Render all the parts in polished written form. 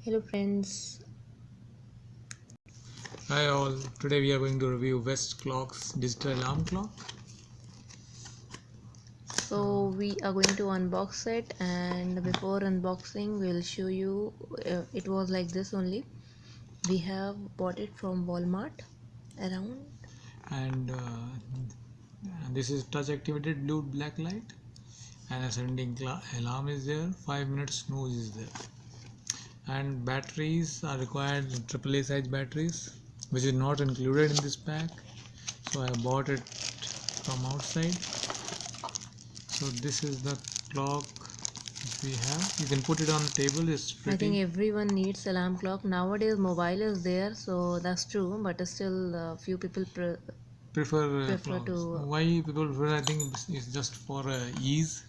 Hello friends. Hi all, today we are going to review Westclock's digital alarm clock. So we are going to unbox it, and before unboxing we'll show you it was like this only. We have bought it from Walmart around. And this is touch activated blue black light and a sending alarm is there, 5 minutes snooze is there. And batteries are required, AAA size batteries, which is not included in this pack. So I bought it from outside. So this is the clock we have. You can put it on the table. It's I think pretty. everyone needs alarm clock nowadays. Mobile is there, so that's true. But still, few people Prefer prefer clocks. to. Why people prefer? I think it's just for ease.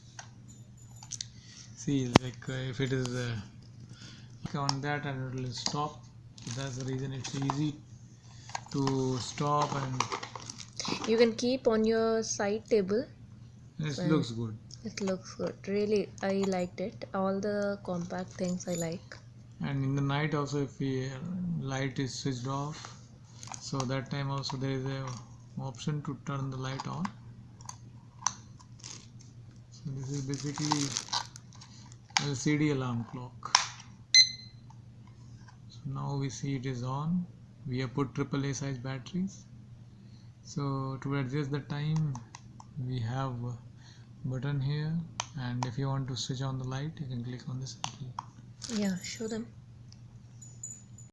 See, like if it is on that and it will stop. That's the reason it's easy to stop and You can keep on your side table. it And looks good. it looks good. Really, I liked it. All the compact things I like. And in the night also, if the light is switched off, so that time also there is a option to turn the light on. So this is basically LCD alarm clock. So now we see it is on. We have put AAA size batteries. So to adjust the time, we have a button here, and if you want to switch on the light, you can click on this. Yeah, show them.